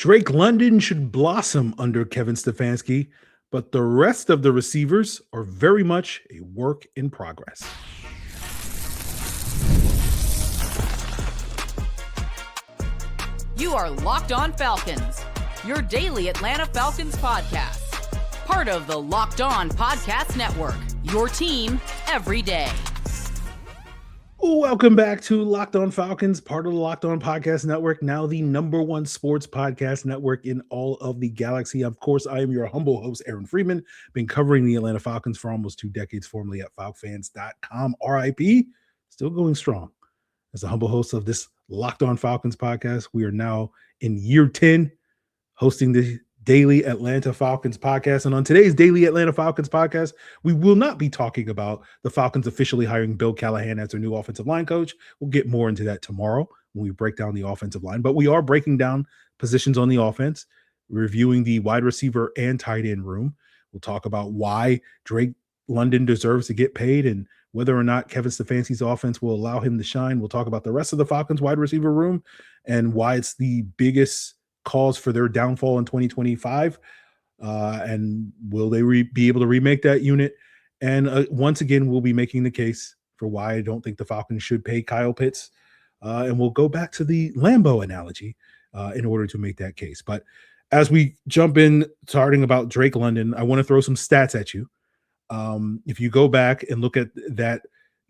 Drake London should blossom under Kevin Stefanski, but the rest of the receivers are very much a work in progress. You are Locked On Falcons, your daily Atlanta Falcons podcast. Part of the Locked On Podcast Network, your team every day. Welcome back to Locked On Falcons, part of the Locked On Podcast Network, now the #1 sports podcast network in all of the galaxy. Of course, I am your humble host, Aaron Freeman, been covering the Atlanta Falcons for almost 2 decades, formerly at falcfans.com. RIP, still going strong. As the humble host of this Locked On Falcons podcast, we are now in year 10, hosting the Daily Atlanta Falcons podcast. And on today's Daily Atlanta Falcons podcast, we will not be talking about the Falcons officially hiring Bill Callahan as their new offensive line coach. We'll get more into that tomorrow when we break down the offensive line. But we are breaking down positions on the offense, reviewing the wide receiver and tight end room. We'll talk about why Drake London deserves to get paid and whether or not Kevin Stefanski's offense will allow him to shine. We'll talk about the rest of the Falcons wide receiver room and why it's the biggest cause for their downfall in 2025, and will they be able to remake that unit? And once again, we'll be making the case for why I don't think the Falcons should pay Kyle Pitts, and we'll go back to the Lambeau analogy in order to make that case. But as we jump in, starting about Drake London, I want to throw some stats at you. If you go back and look at that,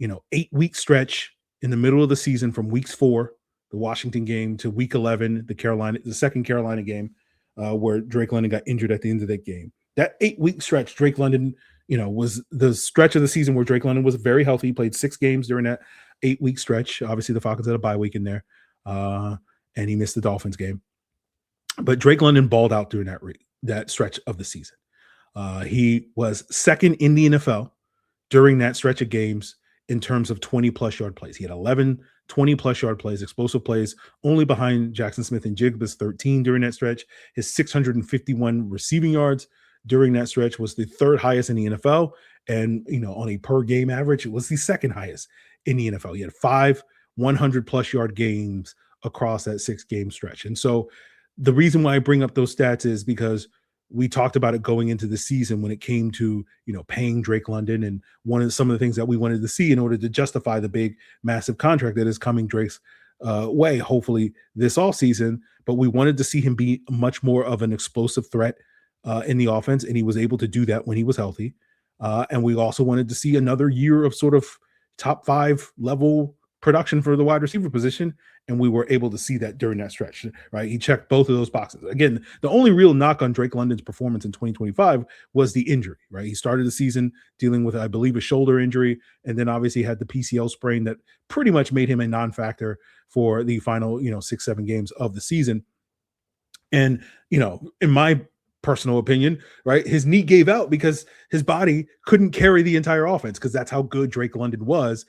8-week stretch in the middle of the season from weeks 4, the Washington game, to week 11, the second Carolina game, where Drake London got injured at the end of that game. That 8-week stretch, Drake London, was the stretch of the season where Drake London was very healthy. He played 6 games during that 8-week stretch. Obviously, the Falcons had a bye week in there, and he missed the Dolphins game. But Drake London balled out during that stretch of the season. He was second in the NFL during that stretch of games in terms of 20-plus yard plays. He had 11 20-plus yard plays, explosive plays, only behind Jackson Smith and Jigba's 13 during that stretch. His 651 receiving yards during that stretch was the 3rd highest in the NFL. And, on a per-game average, it was the 2nd highest in the NFL. He had 5 100-plus yard games across that 6-game stretch. And so the reason why I bring up those stats is because we talked about it going into the season when it came to, paying Drake London, and some of the things that we wanted to see in order to justify the big, massive contract that is coming Drake's way, hopefully this offseason. But we wanted to see him be much more of an explosive threat in the offense, and he was able to do that when he was healthy. And we also wanted to see another year of sort of top 5 level production for the wide receiver position, and we were able to see that during that stretch, right? He checked both of those boxes. Again, the only real knock on Drake London's performance in 2025 was the injury, right? He started the season dealing with, I believe, a shoulder injury, and then obviously had the PCL sprain that pretty much made him a non-factor for the final, 6-7 games of the season. And, in my personal opinion, right, his knee gave out because his body couldn't carry the entire offense, because that's how good Drake London was,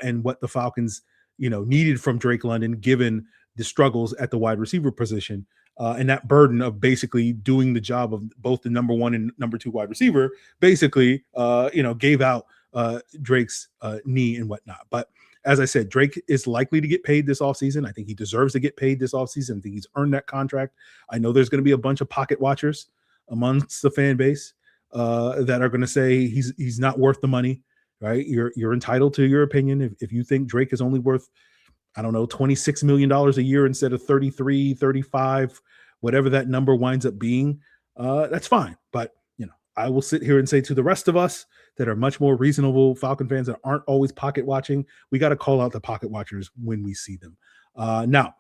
and what the Falcons, needed from Drake London, given the struggles at the wide receiver position, and that burden of basically doing the job of both the number 1 and number 2 wide receiver, basically, gave out Drake's knee and whatnot. But as I said, Drake is likely to get paid this offseason. I think he deserves to get paid this offseason. I think he's earned that contract. I know there's going to be a bunch of pocket watchers amongst the fan base that are going to say he's not worth the money, right? You're entitled to your opinion. If you think Drake is only worth, I don't know, $26 million a year instead of 33, 35, whatever that number winds up being, that's fine. But, I will sit here and say to the rest of us that are much more reasonable Falcon fans that aren't always pocket watching, we got to call out the pocket watchers when we see them. Now,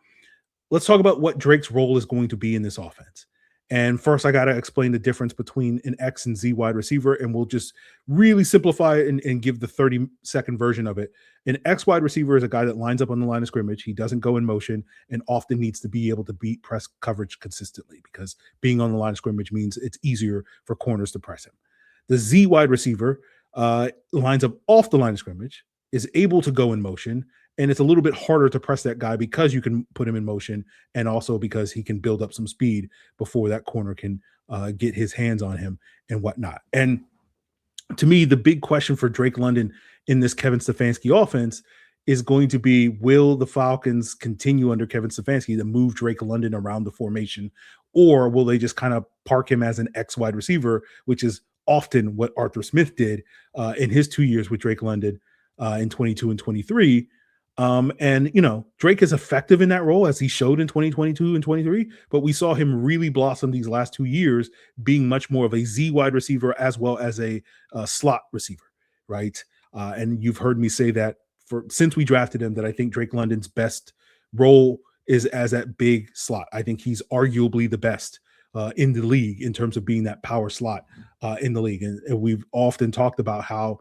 let's talk about what Drake's role is going to be in this offense. And first, I got to explain the difference between an X and Z wide receiver, and we'll just really simplify it and give the 30-second version of it. An X wide receiver is a guy that lines up on the line of scrimmage. He doesn't go in motion and often needs to be able to beat press coverage consistently, because being on the line of scrimmage means it's easier for corners to press him. The Z wide receiver lines up off the line of scrimmage, is able to go in motion, and it's a little bit harder to press that guy because you can put him in motion, and also because he can build up some speed before that corner can get his hands on him and whatnot. And to me, the big question for Drake London in this Kevin Stefanski offense is going to be, will the Falcons continue under Kevin Stefanski to move Drake London around the formation, or will they just kind of park him as an X wide receiver, which is often what Arthur Smith did in his 2 years with Drake London in 22 and 23. And, Drake is effective in that role as he showed in 2022 and 23, but we saw him really blossom these last 2 years being much more of a Z wide receiver as well as a slot receiver, right? And you've heard me say that since we drafted him, that I think Drake London's best role is as that big slot. I think he's arguably the best in the league in terms of being that power slot in the league. And we've often talked about how,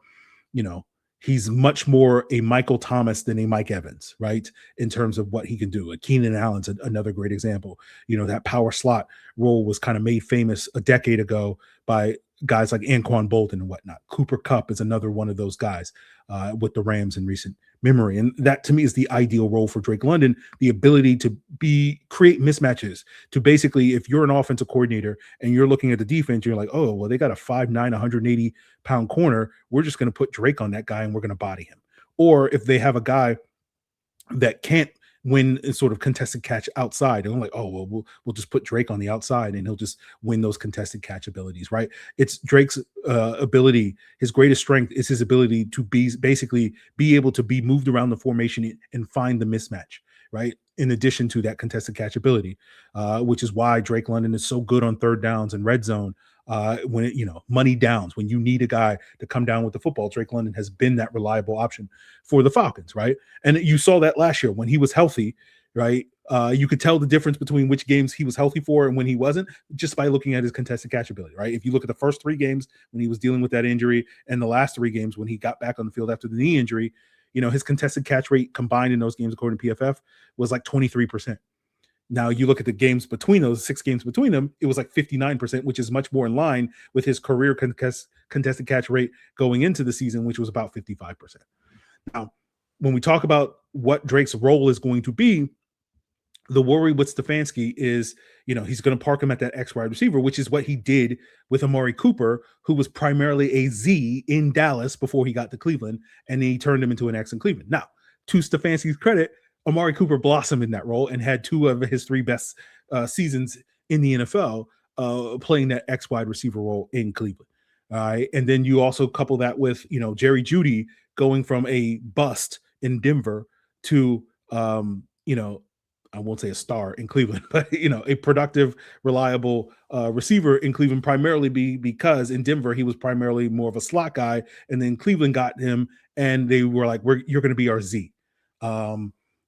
he's much more a Michael Thomas than a Mike Evans, right? In terms of what he can do. Keenan Allen's another great example. That power slot role was kind of made famous a decade ago by guys like Anquan Bolden and whatnot. Cooper Kupp is another one of those guys with the Rams in recent memory. And that to me is the ideal role for Drake London, the ability to create mismatches, to basically, if you're an offensive coordinator and you're looking at the defense, you're like, oh, well, they got a 5'9", 180-pound corner. We're just going to put Drake on that guy and we're going to body him. Or if they have a guy that can't win a sort of contested catch outside, and I'm like, oh, well, we'll just put Drake on the outside and he'll just win those contested catch abilities, right? It's Drake's ability. His greatest strength is his ability to basically be able to be moved around the formation and find the mismatch, right? In addition to that contested catch ability, which is why Drake London is so good on third downs and red zone. When it, money downs, when you need a guy to come down with the football, Drake London has been that reliable option for the Falcons, right? And you saw that last year when he was healthy, right? You could tell the difference between which games he was healthy for and when he wasn't, just by looking at his contested catch ability, right? If you look at the first 3 games when he was dealing with that injury and the last 3 games when he got back on the field after the knee injury, his contested catch rate combined in those games, according to PFF, was like 23%. Now you look at the games between those 6 games between them, it was like 59%, which is much more in line with his career contested catch rate going into the season, which was about 55%. Now, when we talk about what Drake's role is going to be, the worry with Stefanski is, he's going to park him at that X wide receiver, which is what he did with Amari Cooper, who was primarily a Z in Dallas before he got to Cleveland, and then he turned him into an X in Cleveland. Now, to Stefanski's credit, Amari Cooper blossomed in that role and had 2 of his 3 best seasons in the NFL playing that X wide receiver role in Cleveland. All right. And then you also couple that with, Jerry Jeudy going from a bust in Denver to, I won't say a star in Cleveland, but, a productive, reliable receiver in Cleveland, primarily because in Denver, he was primarily more of a slot guy. And then Cleveland got him and they were like, you're going to be our Z.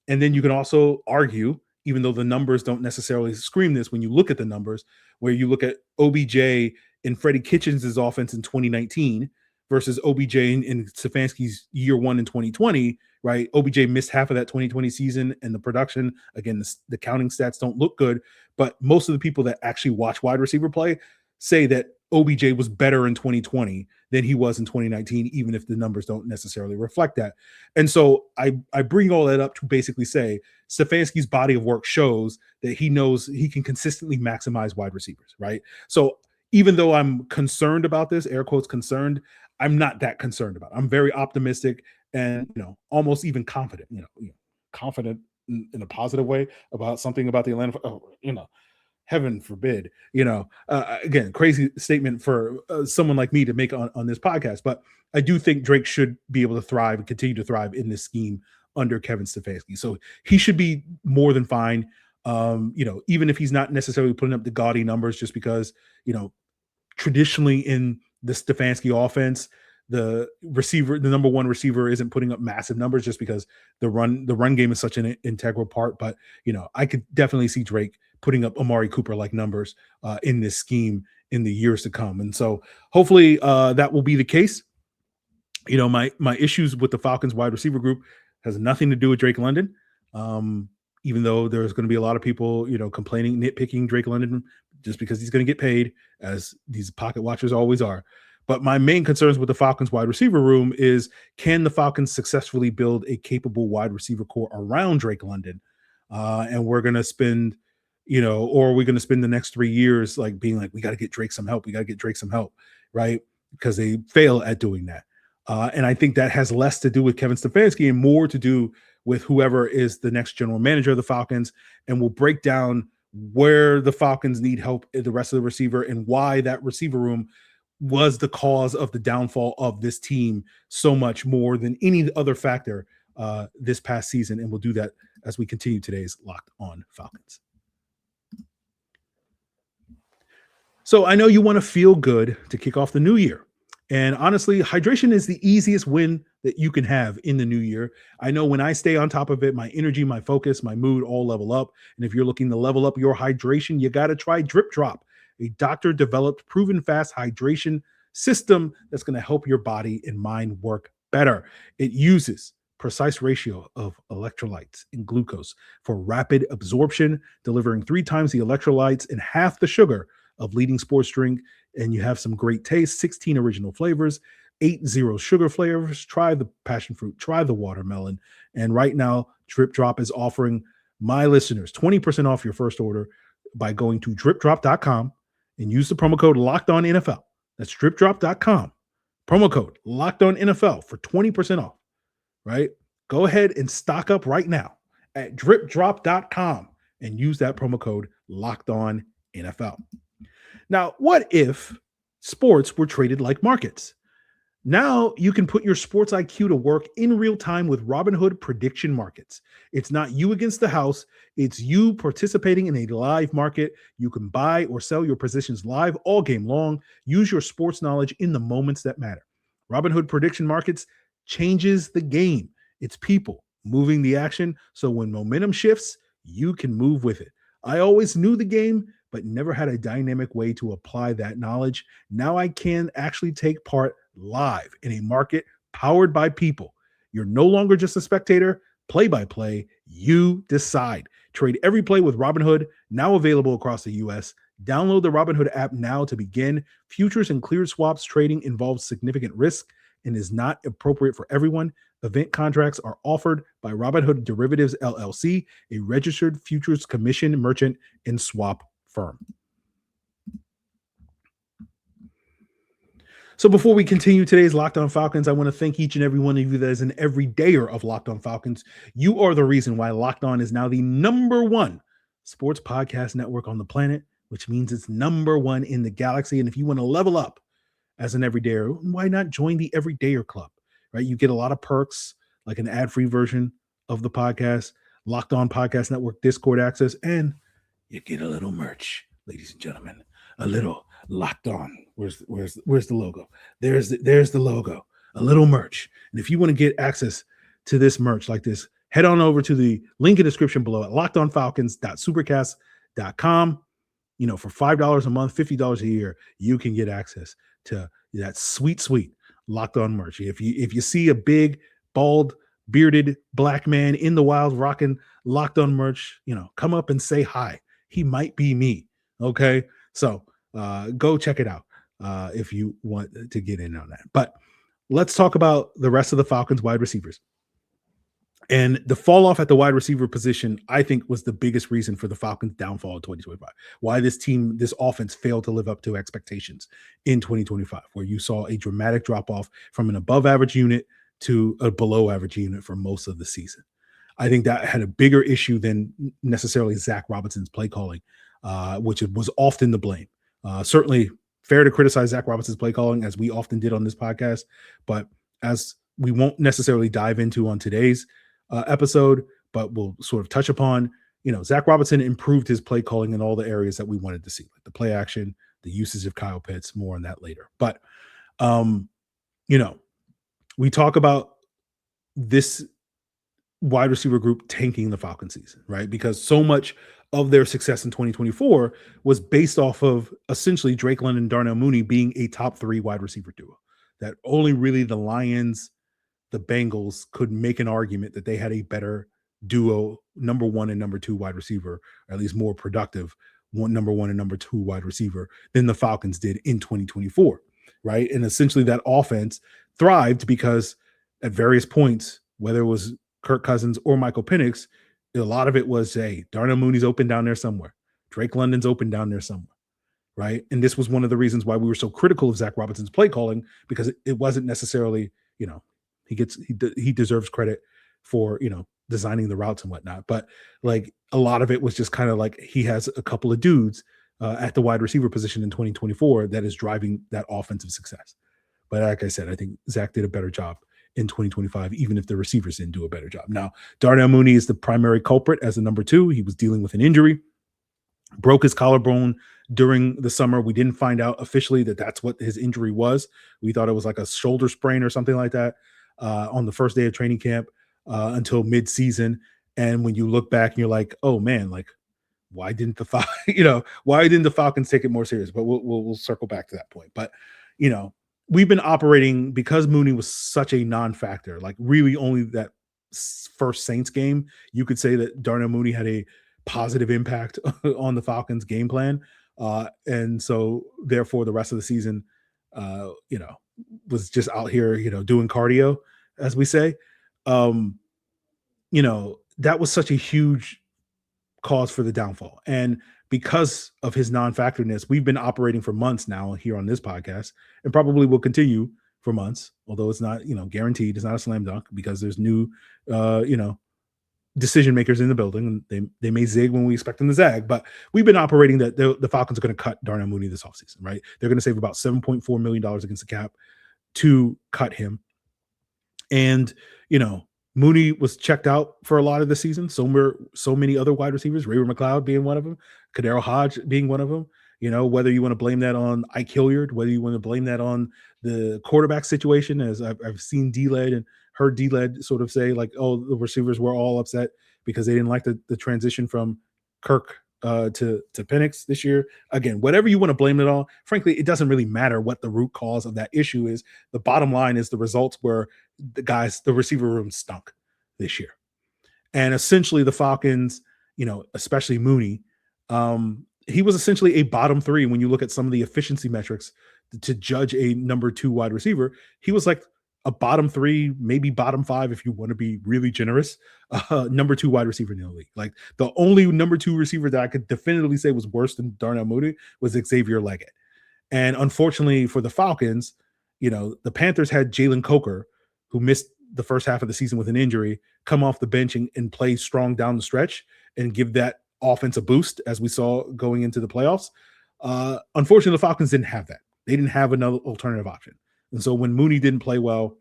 And then you can also argue, even though the numbers don't necessarily scream this, when you look at the numbers, where you look at OBJ and Freddie Kitchens' offense in 2019 versus OBJ in Stefanski's year 1 in 2020, right? OBJ missed half of that 2020 season, and the production, again, the counting stats don't look good, but most of the people that actually watch wide receiver play say that OBJ was better in 2020 than he was in 2019, even if the numbers don't necessarily reflect that. And so I bring all that up to basically say Stefanski's body of work shows that he knows he can consistently maximize wide receivers, right? So even though I'm concerned about this, air quotes concerned, I'm not that concerned about it. I'm very optimistic and, almost even confident, confident in a positive way about something about the Atlanta, heaven forbid, again, crazy statement for someone like me to make on this podcast. But I do think Drake should be able to thrive and continue to thrive in this scheme under Kevin Stefanski. So he should be more than fine. Even if he's not necessarily putting up the gaudy numbers, just because, traditionally in the Stefanski offense, the number 1 receiver isn't putting up massive numbers just because the run game is such an integral part. But, I could definitely see Drake putting up Amari Cooper like numbers in this scheme in the years to come. And so hopefully that will be the case. My issues with the Falcons wide receiver group has nothing to do with Drake London. Even though there's going to be a lot of people, complaining, nitpicking Drake London just because he's going to get paid, as these pocket watchers always are. But my main concerns with the Falcons wide receiver room is, can the Falcons successfully build a capable wide receiver core around Drake London? And we're going to spend, or are we going to spend the next 3 years being like, we got to get Drake some help. We got to get Drake some help, right? Because they fail at doing that. And I think that has less to do with Kevin Stefanski and more to do with whoever is the next general manager of the Falcons. And we'll break down where the Falcons need help in the rest of the receiver and why that receiver room was the cause of the downfall of this team so much more than any other factor this past season. And we'll do that as we continue today's Locked On Falcons. So I know you want to feel good to kick off the new year. And honestly, hydration is the easiest win that you can have in the new year. I know when I stay on top of it, my energy, my focus, my mood all level up. And if you're looking to level up your hydration, you got to try Drip Drop, a doctor-developed, proven fast hydration system that's going to help your body and mind work better. It uses precise ratio of electrolytes and glucose for rapid absorption, delivering 3 times the electrolytes and half the sugar of leading sports drink. And you have some great taste, 16 original flavors, 8 zero sugar flavors. Try the passion fruit, try the watermelon. And right now, Drip Drop is offering my listeners 20% off your first order by going to dripdrop.com and use the promo code LOCKEDONNFL. That's dripdrop.com. Promo code LOCKEDONNFL for 20% off, right? Go ahead and stock up right now at dripdrop.com and use that promo code LOCKEDONNFL. Now, what if sports were traded like markets? Now you can put your sports IQ to work in real time with Robinhood prediction markets. It's not you against the house. It's you participating in a live market. You can buy or sell your positions live all game long. Use your sports knowledge in the moments that matter. Robinhood prediction markets changes the game. It's people moving the action. So when momentum shifts, you can move with it. I always knew the game, but never had a dynamic way to apply that knowledge. Now I can actually take part live in a market powered by people. You're no longer just a spectator. Play by play, you decide. Trade every play with Robinhood, now available across the U.S. Download the Robinhood app now to begin. Futures and cleared swaps trading involves significant risk and is not appropriate for everyone. Event contracts are offered by Robinhood Derivatives LLC, a registered futures commission merchant and swap firm. So before we continue today's Locked On Falcons, I want to thank each and every one of you that is an everydayer of Locked On Falcons. You are the reason why Locked On is now the #1 sports podcast network on the planet, which means it's #1 in the galaxy. And if you want to level up as an everydayer, why not join the Everydayer Club, right? You get a lot of perks, like an ad-free version of the podcast, Locked On Podcast Network Discord access, and you get a little merch, ladies and gentlemen, a little Locked On. Where's the logo? There's the logo, a little merch. And if you want to get access to this merch like this, head on over to the link in the description below at lockedonfalcons.supercast.com. You know, for $5 a month, $50 a year, you can get access to that sweet Locked On merch. If you see a big, bald, bearded black man in the wild rocking Locked On merch, you know, come up and say hi. He might be me. Okay. So go check it out if you want to get in on that. But let's talk about the rest of the Falcons wide receivers. And the fall off at the wide receiver position, I think, was the biggest reason for the Falcons' downfall in 2025. Why this offense failed to live up to expectations in 2025, where you saw a dramatic drop off from an above average unit to a below average unit for most of the season. I think that had a bigger issue than necessarily Zach Robinson's play calling, which was often the blame. Certainly fair to criticize Zach Robinson's play calling, as we often did on this podcast, but as we won't necessarily dive into on today's episode, but we'll sort of touch upon, you know, Zach Robinson improved his play calling in all the areas that we wanted to see, like the play action, the usage of Kyle Pitts, more on that later. But, you know, we talk about this wide receiver group tanking the Falcon season, right? Because so much of their success in 2024 was based off of essentially Drake London and Darnell Mooney being a top 3 wide receiver duo, that only really the Lions, the Bengals could make an argument that they had a better duo, #1 and #2 wide receiver, or at least more productive #1 and #2 wide receiver than the Falcons did in 2024, right? And essentially that offense thrived because at various points, whether it was Kirk Cousins or Michael Penix, a lot of it was, hey, Darnell Mooney's open down there somewhere. Drake London's open down there somewhere, right? And this was one of the reasons why we were so critical of Zach Robinson's play calling, because it wasn't necessarily, he deserves credit for, designing the routes and whatnot. But like a lot of it was just kind of like he has a couple of dudes at the wide receiver position in 2024 that is driving that offensive success. But like I said, I think Zach did a better job in 2025, even if the receivers didn't do a better job. Now, Darnell Mooney is the primary culprit as the number 2. He was dealing with an injury, broke his collarbone during the summer. We didn't find out officially that that's what his injury was. We thought it was like a shoulder sprain or something like that on the first day of training camp until mid-season. And when you look back and you're like, oh man, like why didn't the Falcons take it more serious? But we'll circle back to that point. But we've been operating because Mooney was such a non-factor. Like really, only that first Saints game, you could say that Darnell Mooney had a positive impact on the Falcons' game plan, and so therefore the rest of the season, was just out here, doing cardio, as we say. That was such a huge cause for the downfall. And because of his non-factorness, we've been operating for months now here on this podcast and probably will continue for months, although it's not, guaranteed. It's not a slam dunk because there's new, decision makers in the building, and they may zig when we expect them to zag. But we've been operating that the Falcons are going to cut Darnell Mooney this offseason, right? They're going to save about $7.4 million against the cap to cut him. And, Mooney was checked out for a lot of the season. So were so many other wide receivers, Ray McCloud being one of them, Kadero Hodge being one of them. Whether you want to blame that on Ike Hilliard, whether you want to blame that on the quarterback situation, as I've seen D-Led and heard D-Led sort of say, like, oh, the receivers were all upset because they didn't like the transition from Kirk to Penix this year. Again, whatever you want to blame it on, frankly, it doesn't really matter what the root cause of that issue is. The bottom line is the results were the receiver room stunk this year. And essentially the Falcons, especially Mooney, he was essentially a bottom 3 when you look at some of the efficiency metrics to judge a number 2 wide receiver. He was like a bottom 3, maybe bottom 5 if you want to be really generous, number 2 wide receiver in the league. Like the only number 2 receiver that I could definitively say was worse than Darnell Mooney was Xavier Leggett. And unfortunately for the Falcons, the Panthers had Jalen Coker, who missed the first half of the season with an injury, come off the bench and play strong down the stretch and give that offense a boost, as we saw going into the playoffs. Unfortunately, the Falcons didn't have that. They didn't have another alternative option. And so when Mooney didn't play well,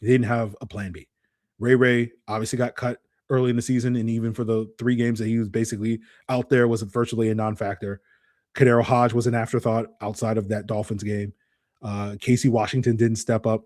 they didn't have a plan B. Ray obviously got cut early in the season, and even for the 3 games that he was basically out there was virtually a non-factor. Kadero Hodge was an afterthought outside of that Dolphins game. Casey Washington didn't step up.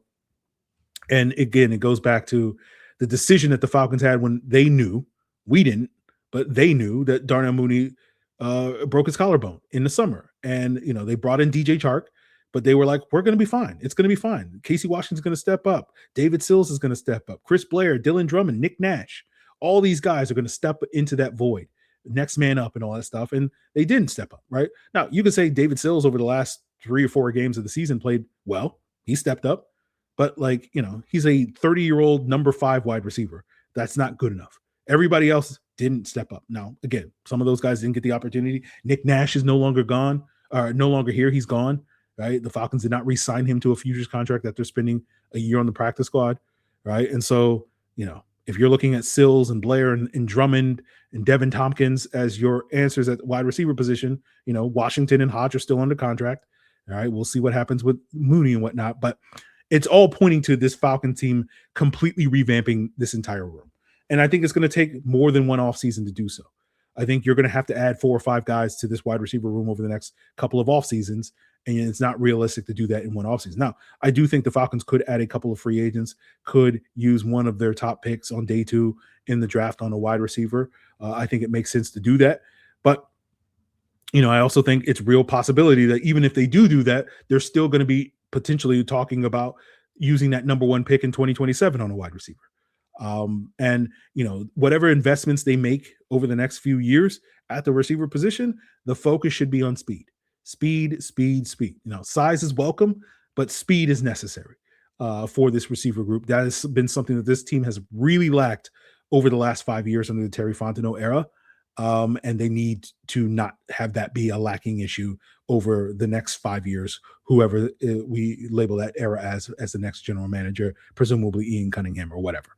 And again, it goes back to the decision that the Falcons had when they knew, we didn't, but they knew that Darnell Mooney broke his collarbone in the summer. And, they brought in DJ Chark, but they were like, we're going to be fine. It's going to be fine. Casey Washington's going to step up. David Sills is going to step up. Chris Blair, Dylan Drummond, Nick Nash. All these guys are going to step into that void, next man up and all that stuff. And they didn't step up, right? Now, you could say David Sills over the last 3 or 4 games of the season played well. He stepped up. But he's a 30-year-old number 5 wide receiver. That's not good enough. Everybody else didn't step up. Now, again, some of those guys didn't get the opportunity. Nick Nash is no longer here. He's gone, right? The Falcons did not re-sign him to a futures contract after spending a year on the practice squad, right? And so, if you're looking at Sills and Blair and Drummond and Devin Tompkins as your answers at wide receiver position, Washington and Hodge are still under contract. All right, we'll see what happens with Mooney and whatnot. But it's all pointing to this Falcon team completely revamping this entire room. And I think it's going to take more than one offseason to do so. I think you're going to have to add 4 or 5 guys to this wide receiver room over the next couple of off seasons. And it's not realistic to do that in one offseason. Now, I do think the Falcons could add a couple of free agents, could use one of their top picks on day 2 in the draft on a wide receiver. I think it makes sense to do that. But, I also think it's real possibility that even if they do that, they're still going to be potentially talking about using that number 1 pick in 2027 on a wide receiver. And whatever investments they make over the next few years at the receiver position, the focus should be on speed. Size is welcome, but speed is necessary for this receiver group. That has been something that this team has really lacked over the last 5 years under the Terry Fontenot era. And they need to not have that be a lacking issue over the next 5 years, whoever we label that era as the next general manager, presumably Ian Cunningham or whatever.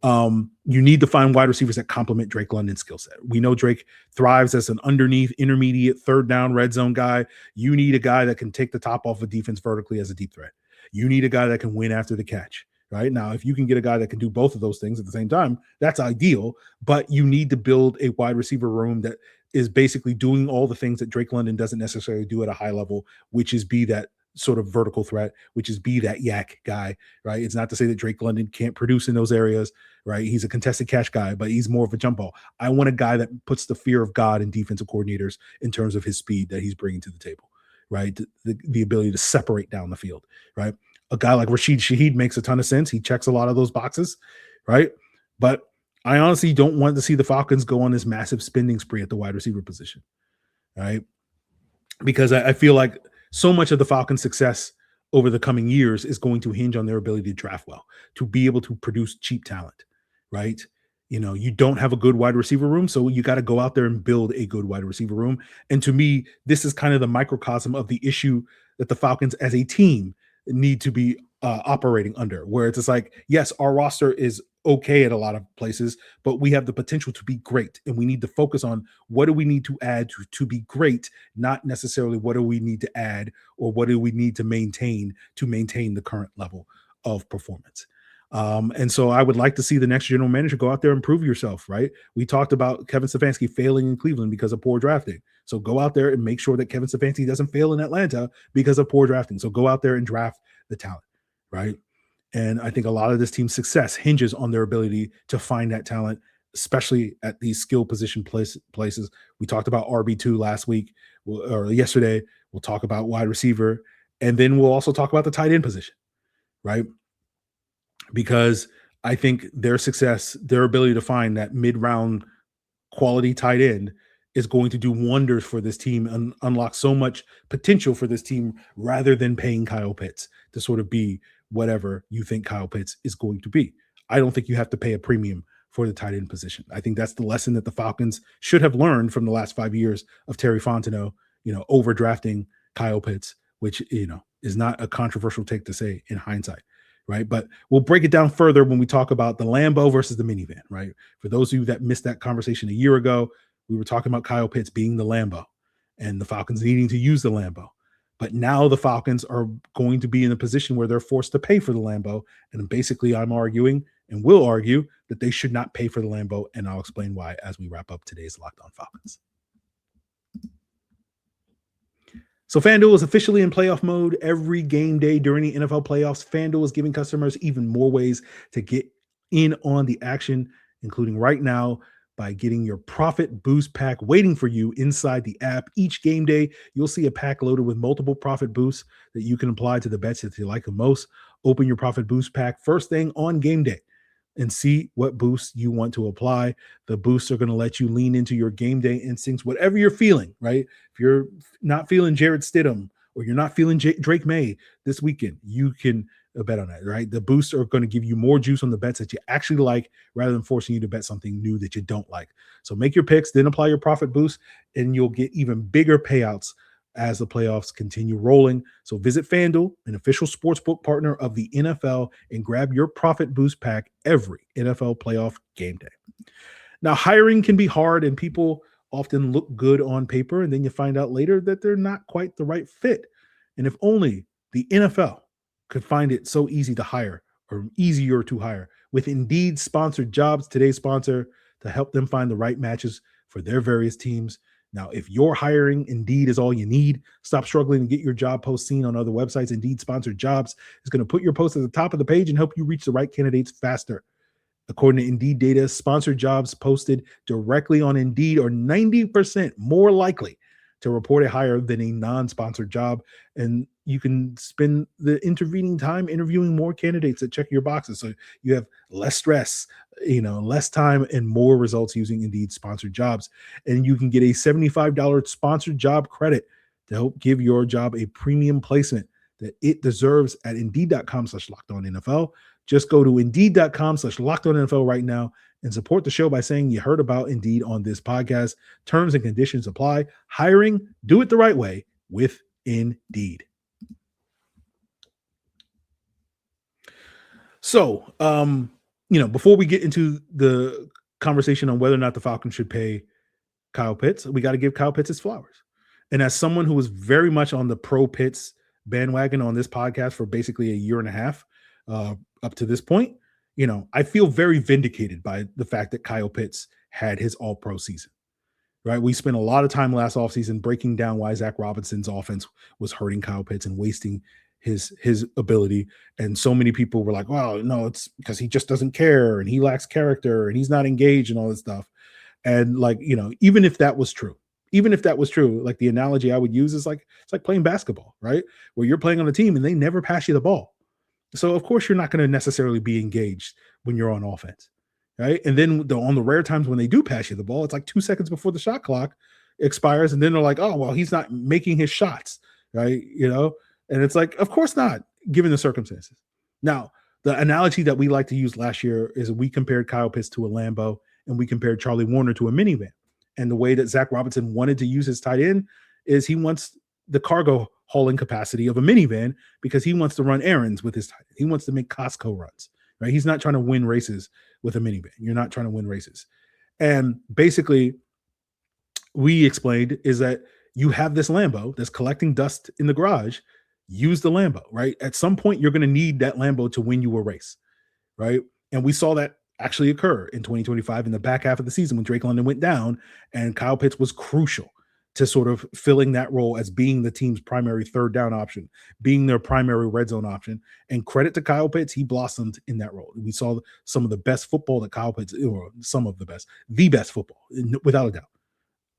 You need to find wide receivers that complement Drake London's skill set. We know Drake thrives as an underneath, intermediate, third down, red zone guy. You need a guy that can take the top off of defense vertically as a deep threat. You need a guy that can win after the catch. Right now, if you can get a guy that can do both of those things at the same time, that's ideal. But you need to build a wide receiver room that is basically doing all the things that Drake London doesn't necessarily do at a high level, which is be that sort of vertical threat, which is be that yak guy, right? It's not to say that Drake London can't produce in those areas, right? He's a contested catch guy, but he's more of a jump ball. I want a guy that puts the fear of God in defensive coordinators in terms of his speed that he's bringing to the table, right? The ability to separate down the field, right? A guy like Rashid Shaheed makes a ton of sense. He checks a lot of those boxes, right? But I honestly don't want to see the Falcons go on this massive spending spree at the wide receiver position, right? Because I feel like so much of the Falcons' success over the coming years is going to hinge on their ability to draft well, to be able to produce cheap talent, right? You know, you don't have a good wide receiver room, so you got to go out there and build a good wide receiver room. And to me, this is kind of the microcosm of the issue that the Falcons as a team need to be operating under, where it's just like, yes, our roster is okay at a lot of places, but we have the potential to be great. And we need to focus on what do we need to add to be great, not necessarily what do we need to add or what do we need to maintain the current level of performance. And so I would like to see the next general manager go out there and prove yourself, right? We talked about Kevin Stefanski failing in Cleveland because of poor drafting. So go out there and make sure that Kevin Stefanski doesn't fail in Atlanta because of poor drafting. So go out there and draft the talent, right? And I think a lot of this team's success hinges on their ability to find that talent, especially at these skill position places. We talked about RB2 last week or yesterday. We'll talk about wide receiver. And then we'll also talk about the tight end position, right? Because I think their success, their ability to find that mid-round quality tight end is going to do wonders for this team and unlock so much potential for this team rather than paying Kyle Pitts to sort of be whatever you think Kyle Pitts is going to be. I don't think you have to pay a premium for the tight end position. I think that's the lesson that the Falcons should have learned from the last 5 years of Terry Fontenot, overdrafting Kyle Pitts, which, is not a controversial take to say in hindsight. Right. But we'll break it down further when we talk about the Lambo versus the minivan. Right. For those of you that missed that conversation a year ago, we were talking about Kyle Pitts being the Lambo and the Falcons needing to use the Lambo. But now the Falcons are going to be in a position where they're forced to pay for the Lambo. And basically, I'm arguing and will argue that they should not pay for the Lambo. And I'll explain why as we wrap up today's Locked On Falcons. So FanDuel is officially in playoff mode every game day during the NFL playoffs. FanDuel is giving customers even more ways to get in on the action, including right now by getting your Profit Boost pack waiting for you inside the app. Each game day, you'll see a pack loaded with multiple Profit Boosts that you can apply to the bets that you like the most. Open your Profit Boost pack first thing on game day and see what boosts you want to apply. The boosts are going to let you lean into your game day instincts, whatever you're feeling, right? If you're not feeling Jarrett Stidham or you're not feeling Drake May this weekend, you can bet on that, right? The boosts are going to give you more juice on the bets that you actually like rather than forcing you to bet something new that you don't like. So make your picks, then apply your Profit Boost, and you'll get even bigger payouts as the playoffs continue rolling. So visit FanDuel, an official sportsbook partner of the NFL, and grab your Profit Boost pack every NFL playoff game day. Now, hiring can be hard, and people often look good on paper, and then you find out later that they're not quite the right fit. And if only the NFL could find it so easy to hire or easier to hire with Indeed sponsored jobs, today's sponsor, to help them find the right matches for their various teams. Now, if you're hiring, Indeed is all you need. Stop struggling to get your job post seen on other websites. Indeed sponsored jobs is going to put your post at the top of the page and help you reach the right candidates faster. According to Indeed data, sponsored jobs posted directly on Indeed are 90% more likely to report a hire than a non-sponsored job. And you can spend the intervening time interviewing more candidates that check your boxes. So you have less stress, less time and more results using Indeed sponsored jobs. And you can get a $75 sponsored job credit to help give your job a premium placement that it deserves at Indeed.com/LockedOnNFL. Just go to Indeed.com/LockedOnNFL right now and support the show by saying you heard about Indeed on this podcast. Terms and conditions apply. Hiring, do it the right way with Indeed. So, before we get into the conversation on whether or not the Falcons should pay Kyle Pitts, we got to give Kyle Pitts his flowers. And as someone who was very much on the pro Pitts bandwagon on this podcast for basically a year and a half up to this point, I feel very vindicated by the fact that Kyle Pitts had his all-pro season, right? We spent a lot of time last offseason breaking down why Zach Robinson's offense was hurting Kyle Pitts and wasting his ability. And so many people were like, well, no, it's because he just doesn't care and he lacks character and he's not engaged and all this stuff. And even if that was true, like the analogy I would use is it's like playing basketball, right? Where you're playing on a team and they never pass you the ball. So of course you're not going to necessarily be engaged when you're on offense, right? And then on the rare times when they do pass you the ball, it's like 2 seconds before the shot clock expires. And then they're like, oh, well, he's not making his shots, right? And it's like, of course not, given the circumstances. Now, the analogy that we like to use last year is we compared Kyle Pitts to a Lambo and we compared Charlie Warner to a minivan. And the way that Zach Robinson wanted to use his tight end is he wants the cargo hauling capacity of a minivan because he wants to run errands with his tight end. He wants to make Costco runs, right? He's not trying to win races with a minivan. You're not trying to win races. And basically, we explained is that you have this Lambo that's collecting dust in the garage. Use the Lambo, right? At some point, you're going to need that Lambo to win you a race, right? And we saw that actually occur in 2025 in the back half of the season when Drake London went down and Kyle Pitts was crucial to sort of filling that role as being the team's primary third down option, being their primary red zone option. And credit to Kyle Pitts, he blossomed in that role. We saw some of the best football that Kyle Pitts, or some of the best football, without a doubt,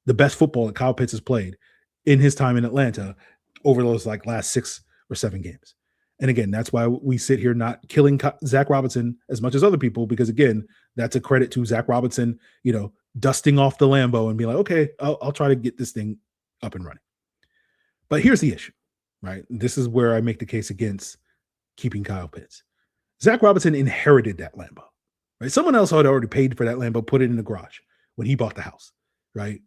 the best football that Kyle Pitts has played in his time in Atlanta over those last 6 or 7 games. And again, that's why we sit here not killing Zach Robinson as much as other people, because again, that's a credit to Zach Robinson, dusting off the Lambo and be like, okay, I'll try to get this thing up and running. But here's the issue, right? This is where I make the case against keeping Kyle Pitts. Zach Robinson inherited that Lambo, right? Someone else had already paid for that Lambo, put it in the garage when he bought the house, right?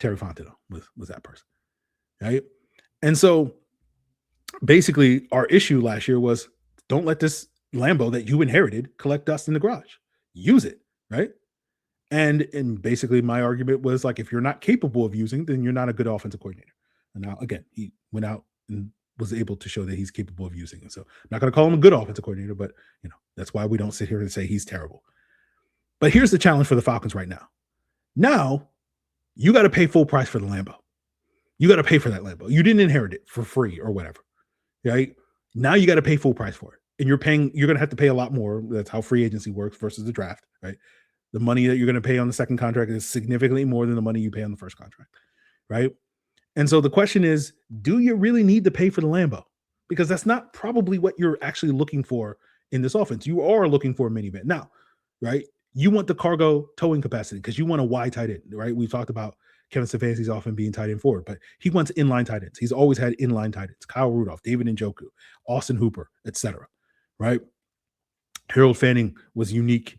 Terry Fontenot was that person, right? And so basically our issue last year was don't let this Lambo that you inherited collect dust in the garage. Use it, right? And basically my argument was if you're not capable of using, then you're not a good offensive coordinator. And now again, he went out and was able to show that he's capable of using it. So I'm not going to call him a good offensive coordinator, but that's why we don't sit here and say he's terrible. But here's the challenge for the Falcons right now. Now you got to pay full price for the Lambo. You got to pay for that Lambo. You didn't inherit it for free or whatever. Right? Now you got to pay full price for it. And you're going to have to pay a lot more. That's how free agency works versus the draft, right? The money that you're going to pay on the second contract is significantly more than the money you pay on the first contract, right? And so the question is, do you really need to pay for the Lambo? Because that's not probably what you're actually looking for in this offense. You are looking for a minivan. Now, right? You want the cargo towing capacity because you want a wide tight end, right? We talked about Kevin Stefanski's often being tight end forward, but he wants inline tight ends. He's always had inline tight ends. Kyle Rudolph, David Njoku, Austin Hooper, etc. Right? Harold Fanning was unique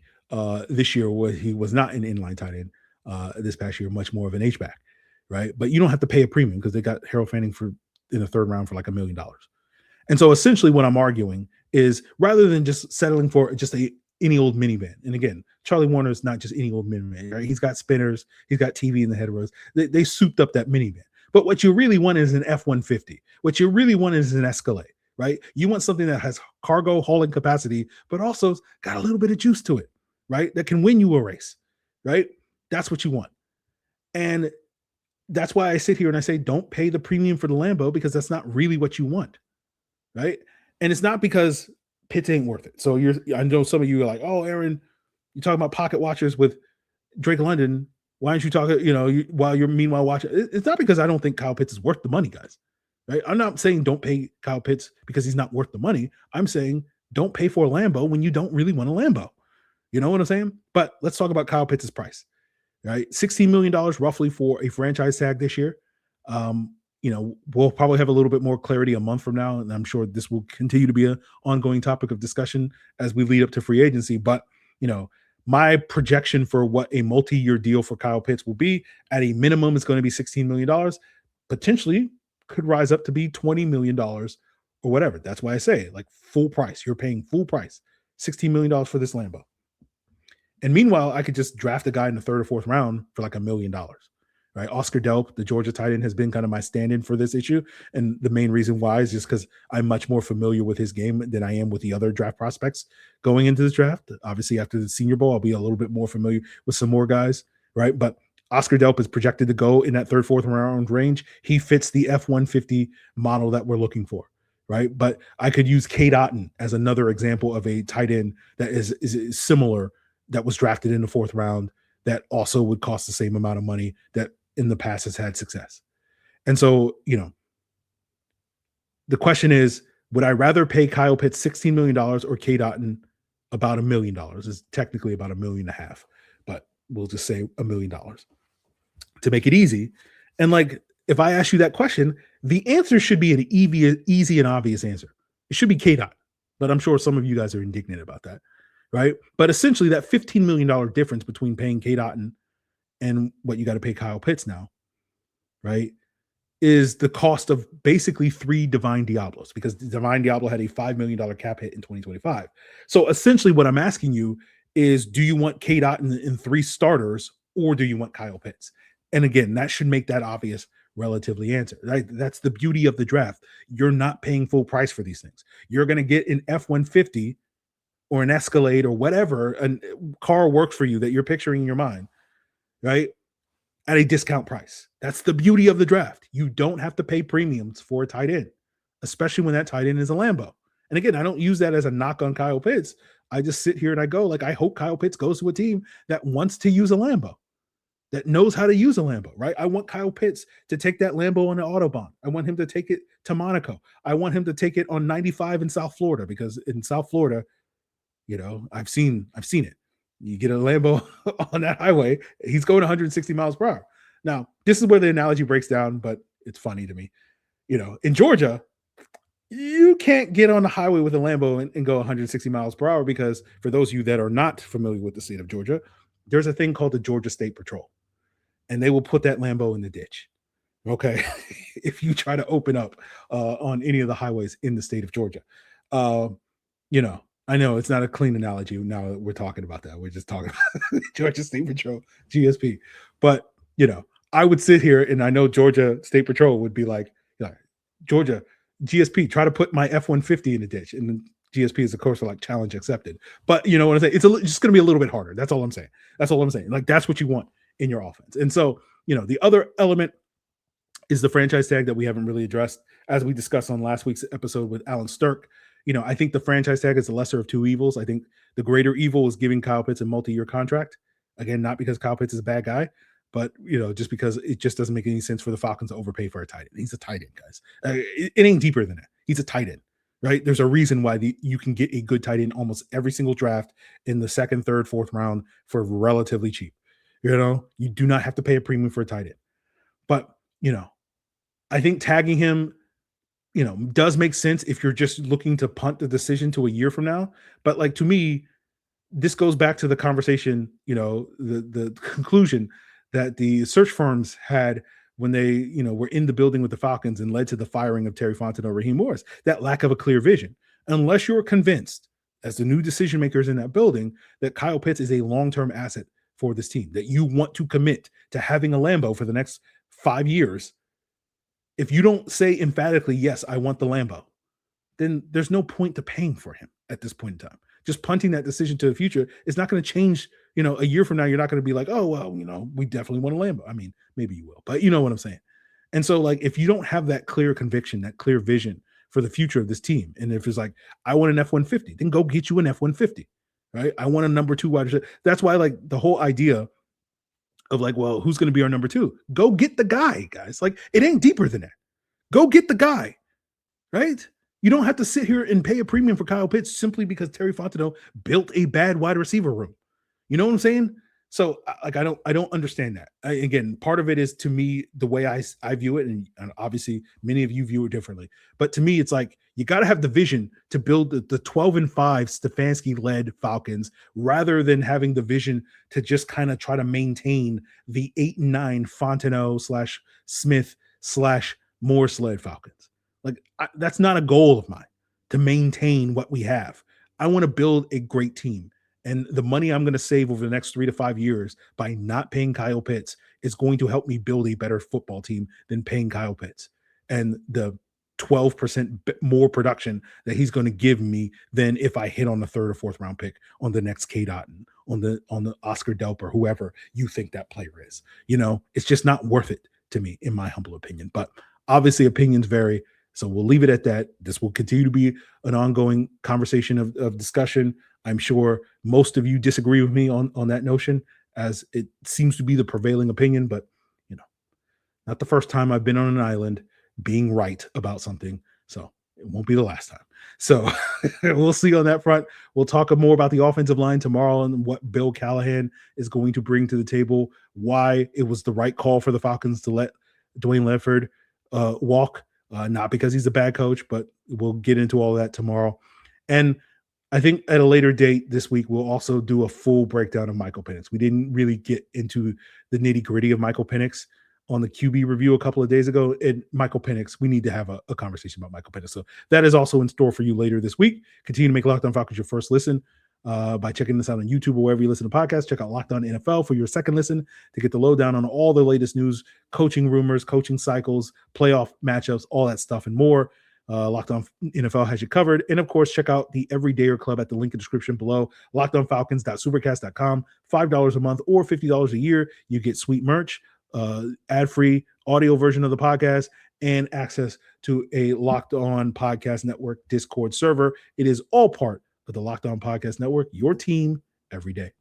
this year where he was not an inline tight end this past year, much more of an H-back, right? But you don't have to pay a premium because they got Harold Fanning in the third round for $1 million. And so essentially what I'm arguing is rather than just settling for just any old minivan, and again, Charlie Warner is not just any old minivan, right? He's got spinners, he's got TV in the headrows. They souped up that minivan. But what you really want is an F-150. What you really want is an Escalade, right? You want something that has cargo hauling capacity, but also got a little bit of juice to it, right? That can win you a race, right? That's what you want. And that's why I sit here and I say, don't pay the premium for the Lambo because that's not really what you want, right? And it's not because Pitts ain't worth it. So I know some of you are like, oh, Aaron, you're talking about pocket watchers with Drake London. Why aren't you talking, while you're meanwhile watching? It's not because I don't think Kyle Pitts is worth the money, guys, right? I'm not saying don't pay Kyle Pitts because he's not worth the money. I'm saying don't pay for a Lambo when you don't really want a Lambo. You know what I'm saying? But let's talk about Kyle Pitts' price, right? $16 million roughly for a franchise tag this year. We'll probably have a little bit more clarity a month from now, and I'm sure this will continue to be an ongoing topic of discussion as we lead up to free agency. But, my projection for what a multi-year deal for Kyle Pitts will be at a minimum is going to be $16 million, potentially could rise up to be $20 million or whatever. That's why I say like full price. You're paying full price, $16 million for this Lambo. And meanwhile, I could just draft a guy in the third or fourth round for like $1 million. Right? Oscar Delp, the Georgia tight end, has been kind of my stand-in for this issue. And the main reason why is just because I'm much more familiar with his game than I am with the other draft prospects going into this draft. Obviously, after the Senior Bowl, I'll be a little bit more familiar with some more guys, right? But Oscar Delp is projected to go in that third, fourth round range. He fits the F-150 model that we're looking for, right? But I could use Cade Otton as another example of a tight end that is similar, that was drafted in the fourth round, that also would cost the same amount of money, that in the past has had success. And so, the question is, would I rather pay Kyle Pitts $16 million or Cade Otton about $1 million? Is technically about $1.5 million, but we'll just say $1 million to make it easy. And like, if I ask you that question, the answer should be an easy and obvious answer. It should be Cade Otton, but I'm sure some of you guys are indignant about that, right? But essentially that $15 million difference between paying Cade Otton and what you got to pay Kyle Pitts now, right, is the cost of basically 3 Divine Diablos, because Divine Diablo had a $5 million cap hit in 2025. So essentially what I'm asking you is, do you want Cade Otton in 3 starters, or do you want Kyle Pitts? And again, that should make that obvious relatively answer, right? That's the beauty of the draft. You're not paying full price for these things. You're going to get an F-150 or an Escalade or whatever a car works for you that you're picturing in your mind, right, at a discount price. That's the beauty of the draft. You don't have to pay premiums for a tight end, especially when that tight end is a Lambo. And again, I don't use that as a knock on Kyle Pitts. I just sit here and I go, like, I hope Kyle Pitts goes to a team that wants to use a Lambo, that knows how to use a Lambo, right? I want Kyle Pitts to take that Lambo on the Autobahn. I want him to take it to Monaco. I want him to take it on 95 in South Florida, because in South Florida, I've seen it. You get a Lambo on that highway, he's going 160 miles per hour. Now, this is where the analogy breaks down, but it's funny to me. In Georgia, you can't get on the highway with a Lambo and go 160 miles per hour, because for those of you that are not familiar with the state of Georgia, there's a thing called the Georgia State Patrol, and they will put that Lambo in the ditch. Okay. If you try to open up on any of the highways in the state of Georgia, I know it's not a clean analogy. Now that we're talking about that, we're just talking about Georgia State Patrol, GSP. But, I would sit here and I know Georgia State Patrol would be like, Georgia GSP, try to put my F-150 in the ditch. And then GSP is, of course, like, challenge accepted. But you know what I'm saying? It's just going to be a little bit harder. That's all I'm saying. Like, that's what you want in your offense. And so, the other element is the franchise tag that we haven't really addressed, as we discussed on last week's episode with Alan Stirk. I think the franchise tag is the lesser of two evils. I think the greater evil is giving Kyle Pitts a multi-year contract. Again, not because Kyle Pitts is a bad guy, but, just because it just doesn't make any sense for the Falcons to overpay for a tight end. He's a tight end, guys. It ain't deeper than that. He's a tight end, right? There's a reason why you can get a good tight end almost every single draft in the second, third, fourth round for relatively cheap. You do not have to pay a premium for a tight end. But, I think tagging him, does make sense if you're just looking to punt the decision to a year from now. But, like, to me, this goes back to the conversation, the conclusion that the search firms had when they, were in the building with the Falcons and led to the firing of Terry Fontenot, Raheem Morris, that lack of a clear vision. Unless you're convinced, as the new decision makers in that building, that Kyle Pitts is a long-term asset for this team, that you want to commit to having a Lambo for the next 5 years, if you don't say emphatically, yes, I want the Lambo, then there's no point to paying for him at this point in time. Just punting that decision to the future is not going to change. A year from now, you're not going to be like, oh, well, we definitely want a Lambo. I mean, maybe you will, but you know what I'm saying? And so, like, if you don't have that clear conviction, that clear vision for the future of this team, and if it's like, I want an F-150, then go get you an F-150, right? I want a number 2 wide receiver. That's why, like, the whole idea of, like, well, who's going to be our number 2? Go get the guy, guys. Like, it ain't deeper than that. Go get the guy, right? You don't have to sit here and pay a premium for Kyle Pitts simply because Terry Fontenot built a bad wide receiver room. You know what I'm saying? So like I don't understand that. Again, part of it is to me the way I view it, and obviously many of you view it differently. But to me, it's like you got to have the vision to build the 12-5 Stefanski led Falcons rather than having the vision to just kind of try to maintain the 8-9 Fontenot / Smith / Morse led Falcons. Like that's not a goal of mine to maintain what we have. I want to build a great team. And the money I'm going to save over the next 3 to 5 years by not paying Kyle Pitts is going to help me build a better football team than paying Kyle Pitts. And the 12% more production that he's going to give me than if I hit on the 3rd or 4th round pick on the next K. Dotton, on the Oscar Delper, whoever you think that player is. It's just not worth it to me, in my humble opinion. But obviously opinions vary. So we'll leave it at that. This will continue to be an ongoing conversation of discussion. I'm sure most of you disagree with me on that notion, as it seems to be the prevailing opinion, but not the first time I've been on an island being right about something. So it won't be the last time. So we'll see on that front. We'll talk more about the offensive line tomorrow and what Bill Callahan is going to bring to the table, why it was the right call for the Falcons to let Dwayne Ledford walk. Not because he's a bad coach, but we'll get into all that tomorrow. And I think at a later date this week, we'll also do a full breakdown of Michael Penix. We didn't really get into the nitty gritty of Michael Penix on the QB review a couple of days ago. And Michael Penix, we need to have a conversation about Michael Penix. So that is also in store for you later this week. Continue to make Locked On Falcons your first listen by checking this out on YouTube or wherever you listen to podcasts. Check out Locked On NFL for your second listen to get the lowdown on all the latest news, coaching rumors, coaching cycles, playoff matchups, all that stuff and more. Locked On NFL has you covered. And of course, check out the Everydayer Club at the link in the description below, lockedonfalcons.supercast.com, $5 a month or $50 a year. You get sweet merch, ad-free audio version of the podcast, and access to a Locked On Podcast Network Discord server. It is all part of the Locked On Podcast Network, your team every day.